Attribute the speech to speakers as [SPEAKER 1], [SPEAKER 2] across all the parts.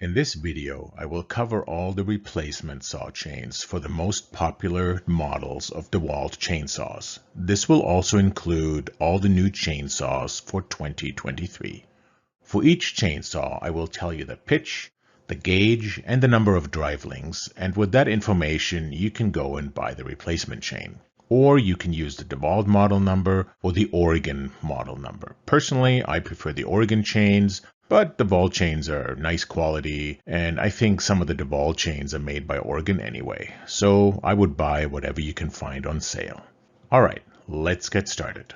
[SPEAKER 1] In this video, I will cover all the replacement saw chains for the most popular models of DeWalt chainsaws. This will also include all the new chainsaws for 2023. For each chainsaw, I will tell you the pitch, the gauge, and the number of drive links, and with that information, you can go and buy the replacement chain. Or you can use the DeWalt model number or the Oregon model number. Personally, I prefer the Oregon chains, but DeWalt chains are nice quality, and I think some of the DeWalt chains are made by Oregon anyway, so I would buy whatever you can find on sale. Alright, let's get started.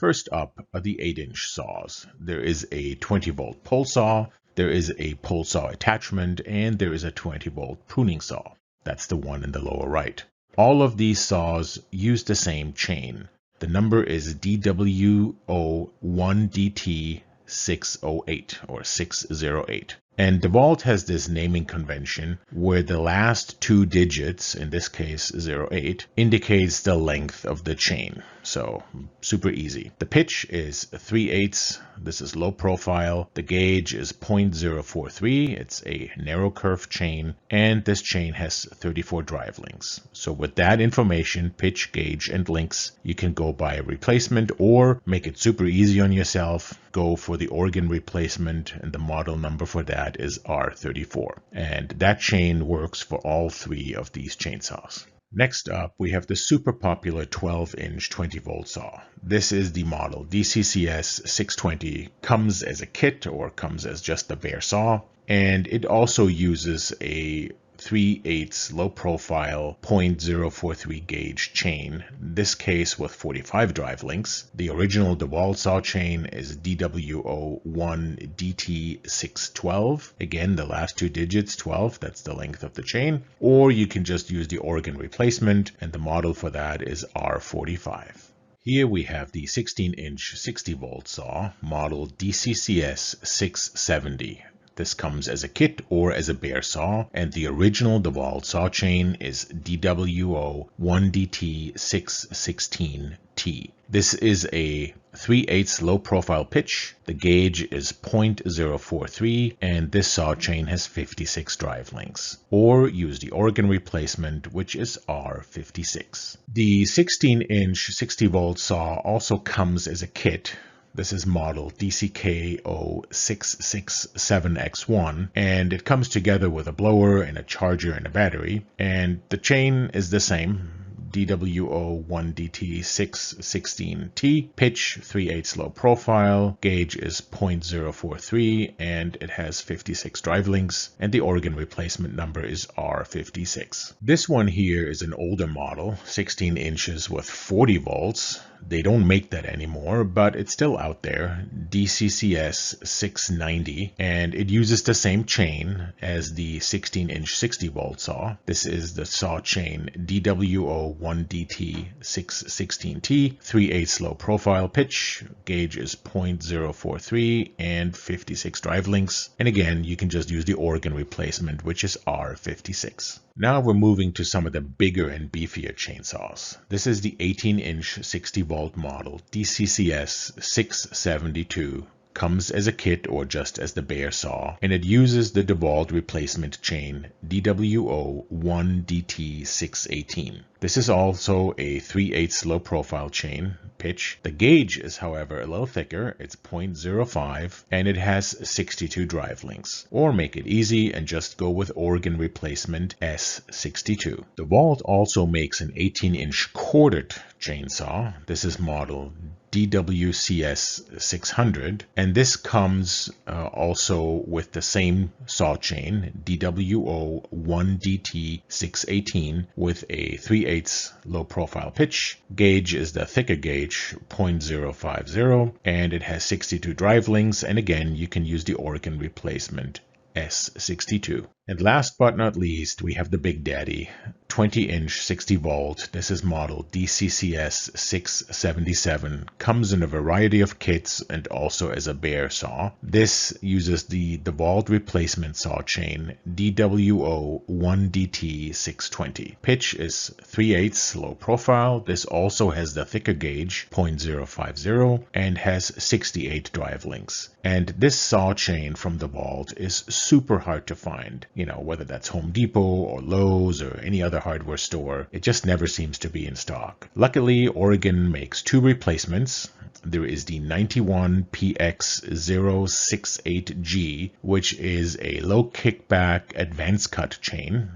[SPEAKER 1] First up are the 8-inch saws. There is a 20-volt pole saw, there is a pole saw attachment, and there is a 20-volt pruning saw. That's the one in the lower right. All of these saws use the same chain. The number is DWO1DT608 or 608. And DeWalt has this naming convention where the last two digits, in this case 08, indicates the length of the chain. So super easy. The pitch is 3/8. This is low profile. The gauge is 0.043. It's a narrow curve chain, and this chain has 34 drive links. So with that information, pitch, gauge, and links, you can go buy a replacement or make it super easy on yourself. Go for the Oregon replacement, and the model number for that is R34. And that chain works for all three of these chainsaws. Next up, we have the super popular 12-inch 20-volt saw. This is the model DWCS600. Comes as a kit or comes as just the bare saw. And it also uses a 3/8 low profile 0.043 gauge chain, this case with 45 drive links. The original DeWalt saw chain is DWO1DT612. Again, the last two digits 12, that's the length of the chain. Or you can just use the Oregon replacement, and the model for that is R45. Here we have the 16-inch 60-volt saw, model DCCS670. This comes as a kit or as a bare saw, and the original DeWalt saw chain is DWO1DT616T. This is a 3/8 low profile pitch. The gauge is 0.043, and this saw chain has 56 drive links. Or use the Oregon replacement, which is R56. The 16-inch 60-volt saw also comes as a kit. This is model DCKO667X1, and it comes together with a blower and a charger and a battery, and the chain is the same, DWO1DT616T, pitch 3/8 low profile, gauge is 0.043, and it has 56 drive links, and the Oregon replacement number is R56. This one here is an older model, 16 inches with 40 volts. They don't make that anymore, but it's still out there, DCCS690, and it uses the same chain as the 16-inch 60-volt saw. This is the saw chain DWO1DT616T, 3/8 low profile pitch, gauge is 0.043, and 56 drive links. And again, you can just use the Oregon replacement, which is R56. Now we're moving to some of the bigger and beefier chainsaws. This is the 18-inch 60-volt model DCCS672. Comes as a kit or just as the bare saw, and it uses the DeWalt replacement chain DWO1DT618. This is also a 3/8 low profile chain pitch. The gauge is, however, a little thicker. It's 0.05, and it has 62 drive links. Or make it easy and just go with Oregon replacement S62. DeWalt also makes an 18-inch corded chainsaw. This is model DWCS600, and this comes also with the same saw chain DWO1DT618 with a 3/8 low profile pitch. Gauge is the thicker gauge 0.050, and it has 62 drive links, and again you can use the Oregon replacement S62. And last but not least, we have the Big Daddy, 20-inch 60 volt. This is model DWCS600. Comes in a variety of kits and also as a bare saw. This uses the DeWalt replacement saw chain DWO1DT620. Pitch is 3/8 low profile. This also has the thicker gauge, 0.050, and has 68 drive links. And this saw chain from DeWalt is super hard to find. Whether that's Home Depot or Lowe's or any other hardware store, it just never seems to be in stock. Luckily, Oregon makes two replacements. There is the 91PX068G, which is a low kickback AdvanceCut chain.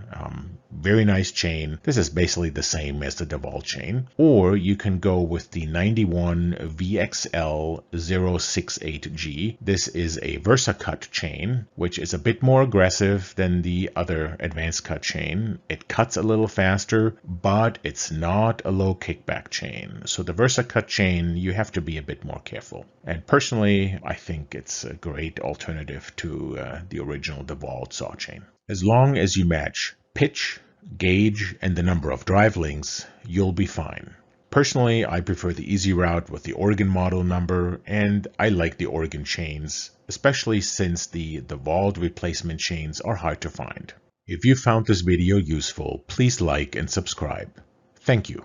[SPEAKER 1] Very nice chain. This is basically the same as the DeWalt chain. Or you can go with the 91VXL068G. This is a VersaCut chain, which is a bit more aggressive than the other AdvanceCut chain. It cuts a little faster, but it's not a low kickback chain. So the VersaCut chain, you have to be a bit more careful. And personally, I think it's a great alternative to the original DeWalt saw chain. As long as you match pitch, gauge, and the number of drive links, you'll be fine. Personally, I prefer the easy route with the Oregon model number, and I like the Oregon chains, especially since the DeWalt replacement chains are hard to find. If you found this video useful, please like and subscribe. Thank you.